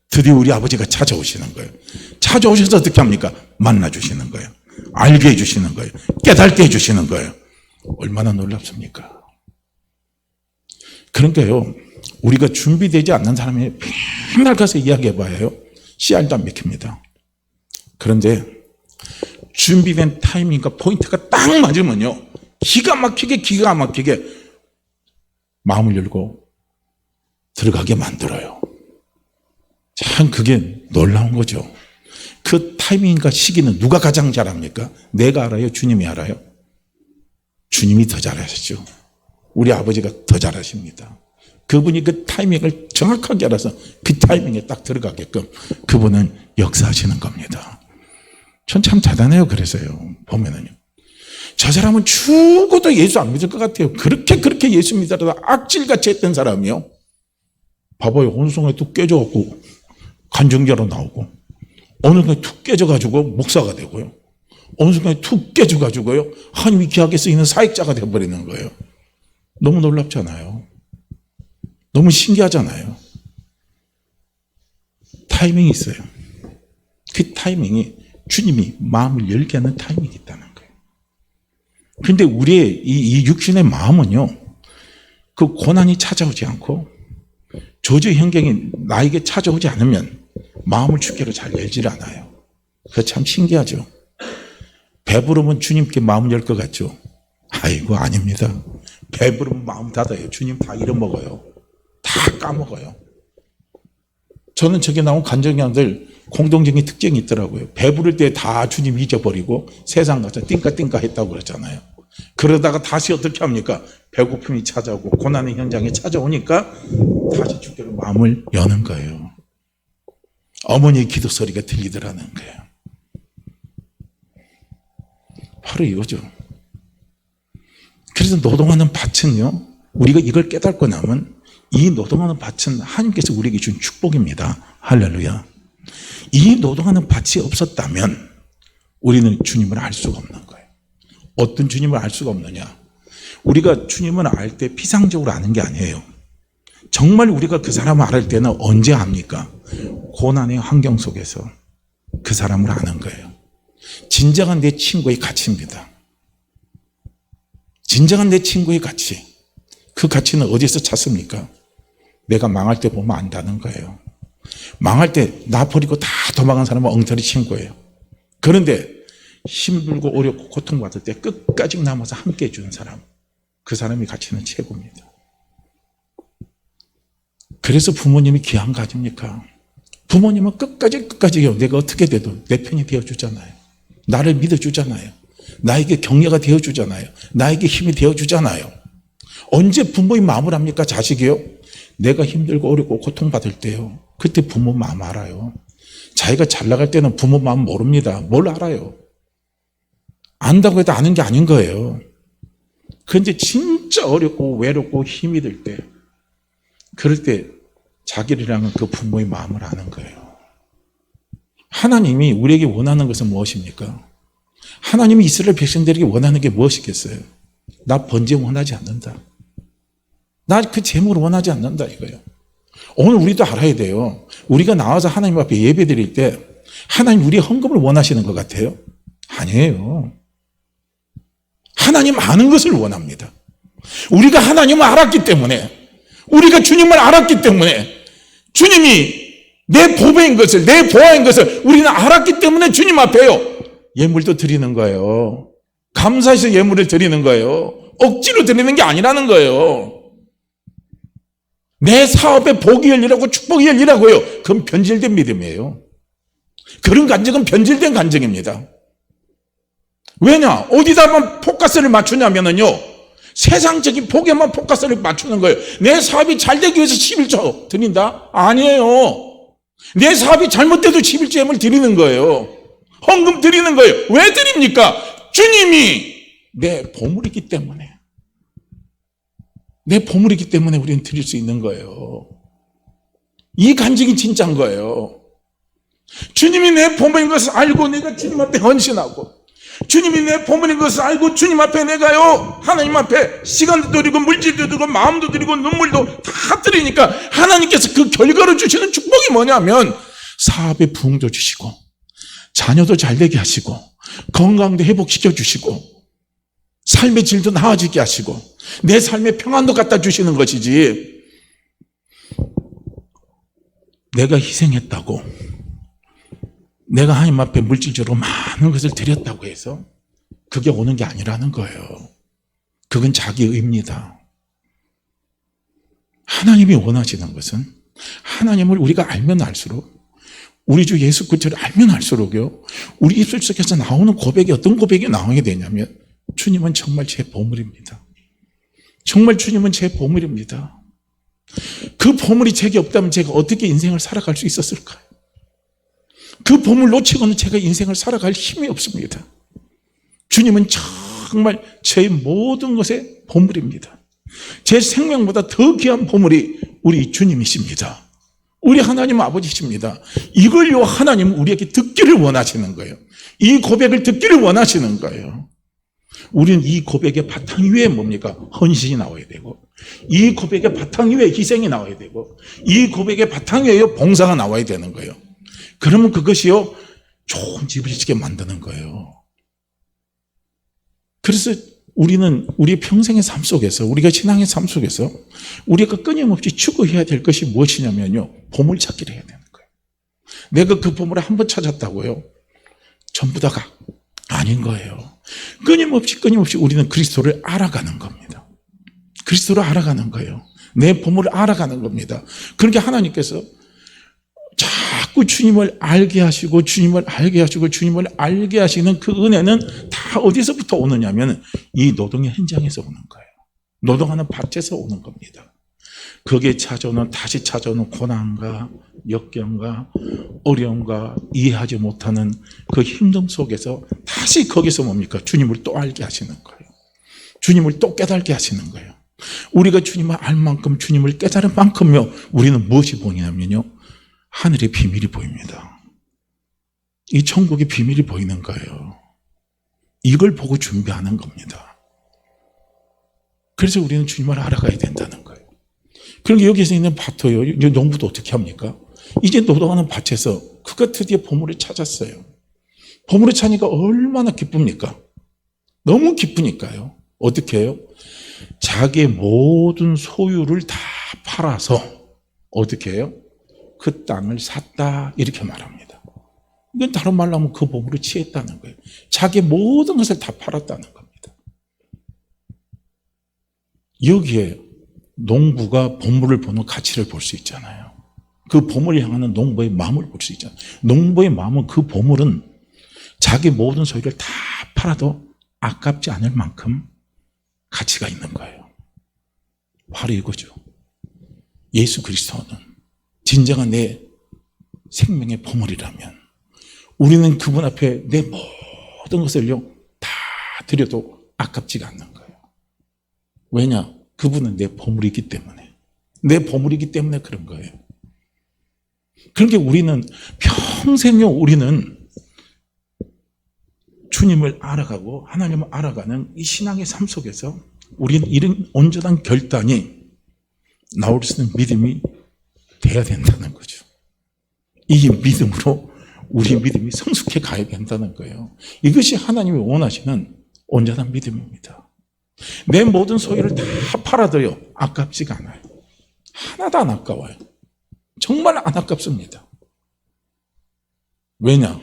드디어 우리 아버지가 찾아오시는 거예요. 찾아오셔서 어떻게 합니까? 만나주시는 거예요. 알게 해주시는 거예요. 깨닫게 해주시는 거예요. 얼마나 놀랍습니까? 그러니까요, 우리가 준비되지 않는 사람이 맨날 가서 이야기해봐요. 씨알도 안 맥힙니다. 그런데 준비된 타이밍과 포인트가 딱 맞으면요, 기가 막히게 마음을 열고 들어가게 만들어요. 참 그게 놀라운 거죠. 그 타이밍과 시기는 누가 가장 잘 압니까? 내가 알아요? 주님이 알아요? 주님이 더 잘하시죠. 우리 아버지가 더 잘하십니다. 그분이 그 타이밍을 정확하게 알아서 그 타이밍에 딱 들어가게끔 그분은 역사하시는 겁니다. 전 참 대단해요. 그래서요, 보면은요, 저 사람은 죽어도 예수 안 믿을 것 같아요. 그렇게 예수 믿으려다 악질같이 했던 사람이요, 봐봐요, 온송에 뚝 깨져갖고 간증자로 나오고, 어느 순간에 툭 깨져가지고 목사가 되고요, 어느 순간에 툭 깨져가지고요, 하나님이 귀하게 쓰이는 사역자가 되어버리는 거예요. 너무 놀랍잖아요. 너무 신기하잖아요. 타이밍이 있어요. 그 타이밍이 주님이 마음을 열게 하는 타이밍이 있다는 거예요. 그런데 우리의 이 육신의 마음은요, 그 고난이 찾아오지 않고 저주의 환경이 나에게 찾아오지 않으면 마음을 주께로 잘 열질 않아요. 그거 참 신기하죠. 배부르면 주님께 마음 열 것 같죠. 아이고 아닙니다. 배부르면 마음 닫아요. 주님 다 잃어먹어요. 다 까먹어요. 저는 저기 나온 간증자들 공동적인 특징이 있더라고요. 배부를 때 다 주님 잊어버리고 세상 가서 띵까띵까 했다고 그러잖아요. 그러다가 다시 어떻게 합니까? 배고픔이 찾아오고 고난의 현장에 찾아오니까 다시 주께로 마음을 여는 거예요. 어머니의 기도 소리가 들리더라는 거예요. 바로 이거죠. 그래서 노동하는 밭은요, 우리가 이걸 깨닫고 나면 이 노동하는 밭은 하나님께서 우리에게 준 축복입니다. 할렐루야. 이 노동하는 밭이 없었다면 우리는 주님을 알 수가 없는 거예요. 어떤 주님을 알 수가 없느냐? 우리가 주님을 알 때 피상적으로 아는 게 아니에요. 정말 우리가 그 사람을 알을 때는 언제 압니까? 고난의 환경 속에서 그 사람을 아는 거예요. 진정한 내 친구의 가치입니다. 진정한 내 친구의 가치. 그 가치는 어디서 찾습니까? 내가 망할 때 보면 안다는 거예요. 망할 때 나 버리고 다 도망간 사람은 엉터리 친구예요. 그런데 힘들고 어렵고 고통받을 때 끝까지 남아서 함께 해주는 사람, 그 사람의 가치는 최고입니다. 그래서 부모님이 귀한 거 아닙니까? 부모님은 끝까지요. 내가 어떻게 돼도 내 편이 되어주잖아요. 나를 믿어주잖아요. 나에게 격려가 되어주잖아요. 나에게 힘이 되어주잖아요. 언제 부모의 마음을 합니까? 자식이요? 내가 힘들고 어렵고 고통받을 때요. 그때 부모 마음 알아요. 자기가 잘 나갈 때는 부모 마음 모릅니다. 뭘 알아요? 안다고 해도 아는 게 아닌 거예요. 그런데 진짜 어렵고 외롭고 힘이 들 때, 그럴 때 자기를 향한 그 부모의 마음을 아는 거예요. 하나님이 우리에게 원하는 것은 무엇입니까? 하나님이 이스라엘 백성들에게 원하는 게 무엇이겠어요? 나 번제 원하지 않는다. 나 그 재물을 원하지 않는다 이거예요. 오늘 우리도 알아야 돼요. 우리가 나와서 하나님 앞에 예배 드릴 때 하나님 우리의 헌금을 원하시는 것 같아요? 아니에요. 하나님 아는 것을 원합니다. 우리가 하나님을 알았기 때문에, 우리가 주님을 알았기 때문에, 주님이 내 보배인 것을, 내 보화인 것을 우리는 알았기 때문에 주님 앞에요, 예물도 드리는 거예요. 감사해서 예물을 드리는 거예요. 억지로 드리는 게 아니라는 거예요. 내 사업에 복이 열리라고 축복이 열리라고요. 그건 변질된 믿음이에요. 그런 간증은 변질된 간증입니다. 왜냐? 어디다만 포커스를 맞추냐면요, 세상적인 복에만 포커스를 맞추는 거예요. 내 사업이 잘 되기 위해서 11조 드린다? 아니에요. 내 사업이 잘못돼도 11조 예물 드리는 거예요. 헌금 드리는 거예요. 왜 드립니까? 주님이 내 보물이기 때문에. 내 보물이기 때문에 우리는 드릴 수 있는 거예요. 이 간증이 진짜인 거예요. 주님이 내 보물인 것을 알고 내가 주님 앞에 헌신하고, 주님이 내 보물인 것을 알고 주님 앞에 내가요, 하나님 앞에 시간도 드리고 물질도 드리고 마음도 드리고 눈물도 다 드리니까 하나님께서 그 결과로 주시는 축복이 뭐냐면 사업에 부흥도 주시고 자녀도 잘 되게 하시고 건강도 회복시켜 주시고 삶의 질도 나아지게 하시고 내 삶의 평안도 갖다 주시는 것이지, 내가 희생했다고, 내가 하나님 앞에 물질적으로 많은 것을 드렸다고 해서 그게 오는 게 아니라는 거예요. 그건 자기의입니다. 하나님이 원하시는 것은, 하나님을 우리가 알면 알수록, 우리 주 예수 그리스도를 알면 알수록요, 우리 입술 속에서 나오는 고백이 어떤 고백이 나오게 되냐면, 주님은 정말 제 보물입니다. 정말 주님은 제 보물입니다. 그 보물이 제게 없다면 제가 어떻게 인생을 살아갈 수 있었을까요? 그 보물 놓치고는 제가 인생을 살아갈 힘이 없습니다. 주님은 정말 제 모든 것의 보물입니다. 제 생명보다 더 귀한 보물이 우리 주님이십니다. 우리 하나님 아버지십니다. 이걸요 하나님은 우리에게 듣기를 원하시는 거예요. 이 고백을 듣기를 원하시는 거예요. 우리는 이 고백의 바탕 위에 뭡니까? 헌신이 나와야 되고, 이 고백의 바탕 위에 희생이 나와야 되고, 이 고백의 바탕 위에 봉사가 나와야 되는 거예요. 그러면 그것이요 좋은 집을 짓게 만드는 거예요. 그래서 우리는 우리 평생의 삶 속에서, 우리가 신앙의 삶 속에서 우리가 끊임없이 추구해야 될 것이 무엇이냐면요, 보물 찾기를 해야 되는 거예요. 내가 그 보물을 한 번 찾았다고요? 전부 다가 아닌 거예요. 끊임없이 우리는 그리스도를 알아가는 겁니다. 그리스도를 알아가는 거예요. 내 보물을 알아가는 겁니다. 그러니까 하나님께서 자꾸 주님을 알게 하시고 주님을 알게 하시고 주님을 알게 하시는 그 은혜는 다 어디서부터 오느냐면 이 노동의 현장에서 오는 거예요. 노동하는 밭에서 오는 겁니다. 거기에 다시 찾아오는 고난과 역경과 어려움과 이해하지 못하는 그 힘듦 속에서 다시 거기서 뭡니까? 주님을 또 알게 하시는 거예요. 주님을 또 깨닫게 하시는 거예요. 우리가 주님을 알 만큼 주님을 깨달을 만큼요 우리는 무엇이 보이냐면요 하늘의 비밀이 보입니다. 이 천국의 비밀이 보이는 거예요. 이걸 보고 준비하는 겁니다. 그래서 우리는 주님을 알아가야 된다는 거예요. 그러니까 여기서 있는 밭도요, 농부도 어떻게 합니까? 이제 노동하는 밭에서 그가 드디어 보물을 찾았어요. 보물을 찾으니까 얼마나 기쁩니까? 너무 기쁘니까요. 어떻게 해요? 자기의 모든 소유를 다 팔아서 어떻게 해요? 그 땅을 샀다 이렇게 말합니다. 이건 다른 말로 하면 그 보물을 취했다는 거예요. 자기의 모든 것을 다 팔았다는 겁니다. 여기에 농부가 보물을 보는 가치를 볼 수 있잖아요. 그 보물을 향하는 농부의 마음을 볼 수 있잖아요. 농부의 마음은 그 보물은 자기 모든 소유를 다 팔아도 아깝지 않을 만큼 가치가 있는 거예요. 바로 이거죠. 예수 그리스도는 진정한 내 생명의 보물이라면 우리는 그분 앞에 내 모든 것을요 다 드려도 아깝지가 않는 거예요. 왜냐? 그분은 내 보물이기 때문에. 내 보물이기 때문에 그런 거예요. 그러니까 우리는 평생요 우리는 주님을 알아가고 하나님을 알아가는 이 신앙의 삶 속에서 우리는 이런 온전한 결단이 나올 수 있는 믿음이 돼야 된다는 거죠. 이 믿음으로 우리 믿음이 성숙해 가야 된다는 거예요. 이것이 하나님이 원하시는 온전한 믿음입니다. 내 모든 소유를 다 팔아도요 아깝지가 않아요. 하나도 안 아까워요. 정말 안 아깝습니다. 왜냐?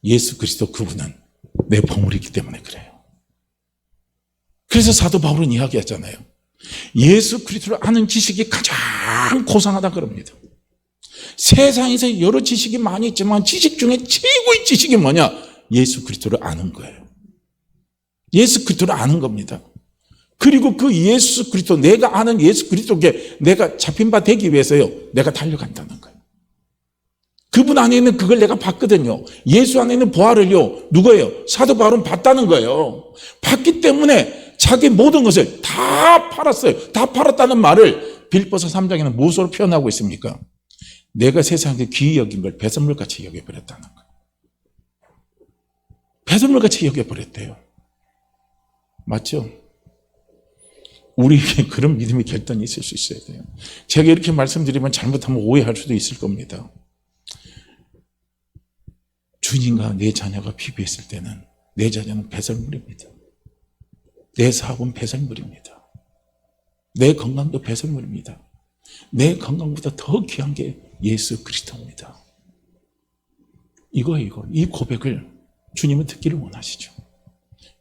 예수 그리스도 그분은 내 보물이기 때문에 그래요. 그래서 사도 바울은 이야기하잖아요. 예수 그리스도를 아는 지식이 가장 고상하다 그럽니다. 세상에서 여러 지식이 많이 있지만 지식 중에 최고의 지식이 뭐냐? 예수 그리스도를 아는 거예요. 예수 그리스도를 아는 겁니다. 그리고 그 예수 그리스도, 내가 아는 예수 그리스도께 내가 잡힌 바 되기 위해서요 내가 달려간다는 거예요. 그분 안에 있는 그걸 내가 봤거든요. 예수 안에 있는 보화를요 누구예요? 사도 바울은 봤다는 거예요. 봤기 때문에 자기 모든 것을 다 팔았어요. 다 팔았다는 말을 빌립보서 3장에는 무엇으로 표현하고 있습니까? 내가 세상에 귀히 여긴 걸 배설물같이 여겨버렸다는 거예요. 배설물같이 여겨버렸대요. 맞죠? 우리에게 그런 믿음의 결단이 있을 수 있어야 돼요. 제가 이렇게 말씀드리면 잘못하면 오해할 수도 있을 겁니다. 주님과 내 자녀가 비교했을 때는 내 자녀는 배설물입니다. 내 사업은 배설물입니다. 내 건강도 배설물입니다. 내 건강보다 더 귀한 게 예수 그리스도입니다. 이거예요. 이 고백을 주님은 듣기를 원하시죠.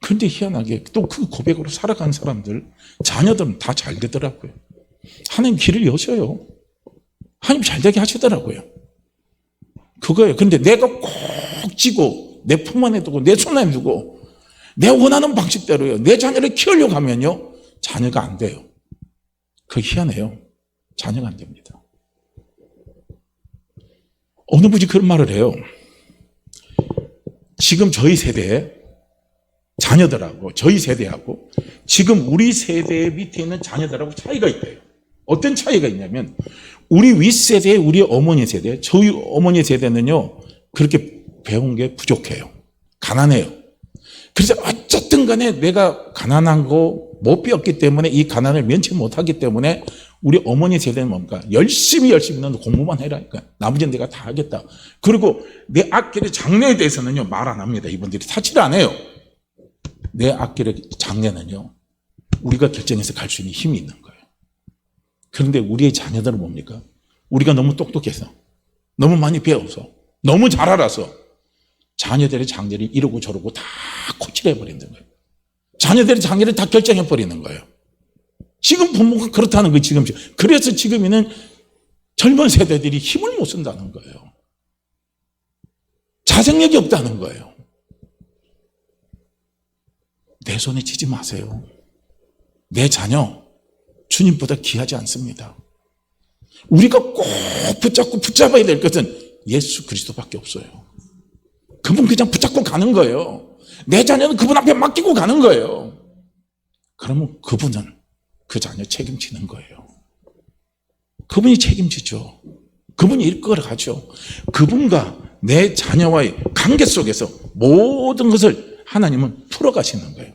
그런데 희한하게 또 그 고백으로 살아간 사람들, 자녀들은 다 잘 되더라고요. 하나님 길을 여셔요. 하나님 잘 되게 하시더라고요. 그거예요. 그런데 내가 꼭 쥐고 내 품 안에 두고 내 손 안에 두고 내 원하는 방식대로요 내 자녀를 키우려고 하면요 자녀가 안 돼요. 그거 희한해요. 자녀가 안 됩니다. 어느 분이 그런 말을 해요. 지금 저희 세대에 자녀들하고 저희 세대하고 지금 우리 세대 밑에 있는 자녀들하고 차이가 있대요. 어떤 차이가 있냐면 우리 윗세대, 우리 어머니 세대, 저희 어머니 세대는요 그렇게 배운 게 부족해요. 가난해요. 그래서 어쨌든 간에 내가 가난한 거 못 배웠기 때문에 이 가난을 면치 못하기 때문에 우리 어머니 세대는 뭡니까? 열심히 너 공부만 해라니까. 나머지는 내가 다 하겠다. 그리고 내 앞길의 장래에 대해서는요 말 안 합니다. 이분들이 타치를 안 해요. 내 앞길의 장래는요 우리가 결정해서 갈 수 있는 힘이 있는 거예요. 그런데 우리의 자녀들은 뭡니까? 우리가 너무 똑똑해서 너무 많이 배워서, 너무 잘 알아서 자녀들의 장래를 이러고 저러고 다 코치해버리는 거예요. 자녀들의 장래를 다 결정해버리는 거예요. 지금 부모가 그렇다는 거예요. 지금. 그래서 지금에는 젊은 세대들이 힘을 못 쓴다는 거예요. 자생력이 없다는 거예요. 내 손에 쥐지 마세요. 내 자녀 주님보다 귀하지 않습니다. 우리가 꼭 붙잡아야 될 것은 예수 그리스도밖에 없어요. 그분 그냥 붙잡고 가는 거예요. 내 자녀는 그분 앞에 맡기고 가는 거예요. 그러면 그분은 그 자녀 책임지는 거예요. 그분이 책임지죠. 그분이 이끌어가죠. 그분과 내 자녀와의 관계 속에서 모든 것을 하나님은 풀어가시는 거예요.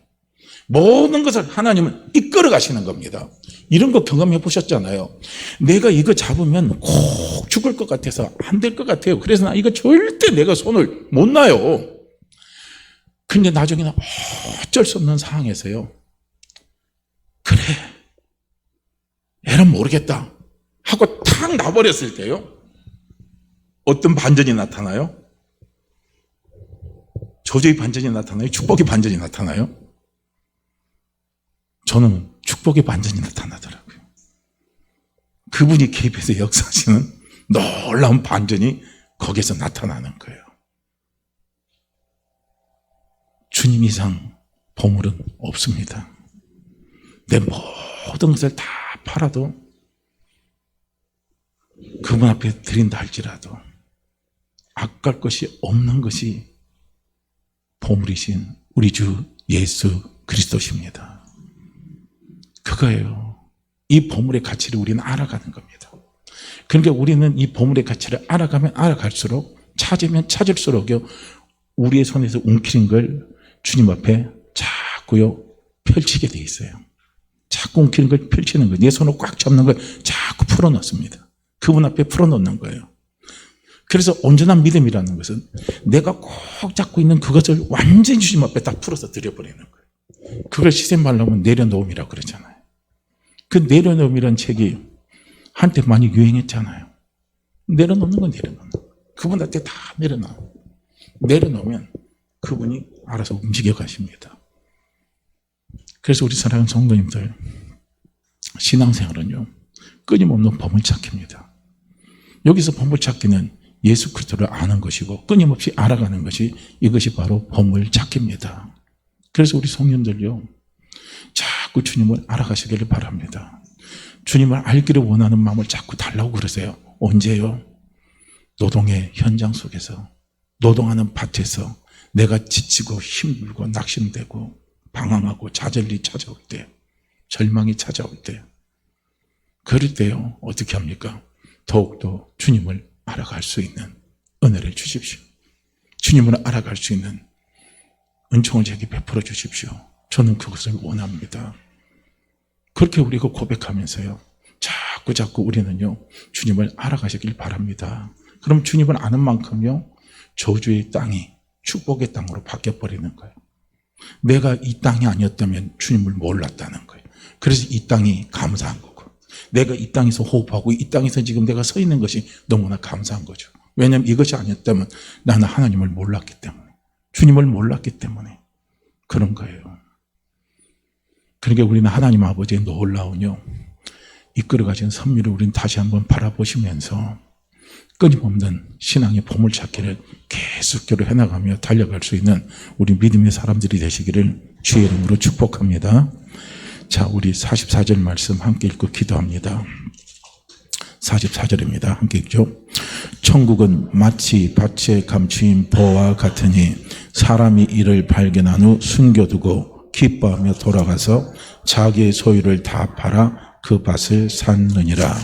모든 것을 하나님은 이끌어 가시는 겁니다. 이런 거 경험해 보셨잖아요. 내가 이거 잡으면 꼭 죽을 것 같아서 안 될 것 같아요. 그래서 나 이거 절대 내가 손을 못 놔요. 근데 나중에는 어쩔 수 없는 상황에서요. 그래, 애는 모르겠다 하고 탁 놔버렸을 때요. 어떤 반전이 나타나요? 저주의 반전이 나타나요? 축복의 반전이 나타나요? 저는 축복의 반전이 나타나더라고요. 그분이 개입해서 역사하시는 놀라운 반전이 거기서 나타나는 거예요. 주님 이상 보물은 없습니다. 내 모든 것을 다 팔아도 그분 앞에 드린다 할지라도 아까울 것이 없는 것이 보물이신 우리 주 예수 그리스도십니다. 그거예요. 이 보물의 가치를 우리는 알아가는 겁니다. 그러니까 우리는 이 보물의 가치를 알아가면 알아갈수록, 찾으면 찾을수록요, 우리의 손에서 움켜린 걸 주님 앞에 자꾸요 펼치게 돼 있어요. 자꾸 움켜린 걸 펼치는 거예요. 내 손을 꽉 잡는 걸 자꾸 풀어놓습니다. 그분 앞에 풀어놓는 거예요. 그래서 온전한 믿음이라는 것은 내가 꼭 잡고 있는 그것을 완전히 주님 앞에 다 풀어서 드려버리는 거예요. 그걸 시샘말로는 내려놓음이라고 그러잖아요. 그 내려놓음이라는 책이 한때 많이 유행했잖아요. 내려놓는 건 내려놓는 거예요. 그분한테 다 내려놓으면 그분이 알아서 움직여 가십니다. 그래서 우리 사랑하는 성도님들, 신앙생활은요, 끊임없는 보물찾기입니다. 여기서 보물찾기는 예수 그리스도를 아는 것이고 끊임없이 알아가는 것이, 이것이 바로 보물찾기입니다. 그래서 우리 성년들요, 자꾸 주님을 알아가시기를 바랍니다. 주님을 알기를 원하는 마음을 자꾸 달라고 그러세요. 언제요? 노동의 현장 속에서, 노동하는 밭에서 내가 지치고 힘들고 낙심되고 방황하고 좌절이 찾아올 때, 절망이 찾아올 때, 그럴 때요, 어떻게 합니까? 더욱더 주님을 알아갈 수 있는 은혜를 주십시오. 주님을 알아갈 수 있는 은총을 제게 베풀어 주십시오. 저는 그것을 원합니다. 그렇게 우리가 고백하면서요, 자꾸 우리는요, 주님을 알아가시길 바랍니다. 그럼 주님을 아는 만큼요, 저주의 땅이 축복의 땅으로 바뀌어버리는 거예요. 내가 이 땅이 아니었다면 주님을 몰랐다는 거예요. 그래서 이 땅이 감사한 거고, 내가 이 땅에서 호흡하고 이 땅에서 지금 내가 서 있는 것이 너무나 감사한 거죠. 왜냐하면 이것이 아니었다면 나는 하나님을 몰랐기 때문에, 주님을 몰랐기 때문에 그런 거예요. 그러니까 우리는 하나님 아버지의 놀라운요, 이끌어가신 섭리를 우리는 다시 한번 바라보시면서 끊임없는 신앙의 보물찾기를 계속적으로 해나가며 달려갈 수 있는 우리 믿음의 사람들이 되시기를 주의 이름으로 축복합니다. 자, 우리 44절 말씀 함께 읽고 기도합니다. 44절입니다. 함께 읽죠. 천국은 마치 밭에 감추인 보와 같으니 사람이 이를 발견한 후 숨겨두고 기뻐하며 돌아가서 자기의 소유를 다 팔아 그 밭을 샀느니라.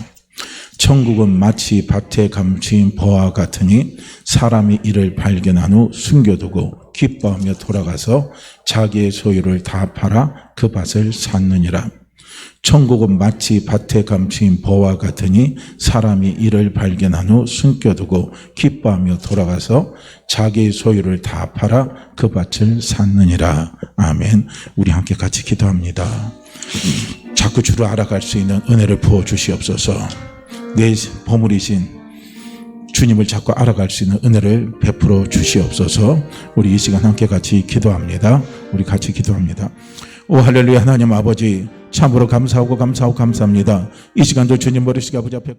천국은 마치 밭에 감추인 보와 같으니 사람이 이를 발견한 후 숨겨두고 기뻐하며 돌아가서 자기의 소유를 다 팔아 그 밭을 샀느니라. 천국은 마치 밭에 감추인 보와 같으니 사람이 이를 발견한 후 숨겨두고 기뻐하며 돌아가서 자기의 소유를 다 팔아 그 밭을 샀느니라. 아멘. 우리 함께 같이 기도합니다. 자꾸 주를 알아갈 수 있는 은혜를 부어주시옵소서. 내 보물이신 주님을 자꾸 알아갈 수 있는 은혜를 베풀어 주시옵소서. 우리 이 시간 함께 같이 기도합니다. 우리 같이 기도합니다. 오 할렐루야. 하나님 아버지, 참으로 감사합니다. 이 시간도 주님 머리식 아버지 앞에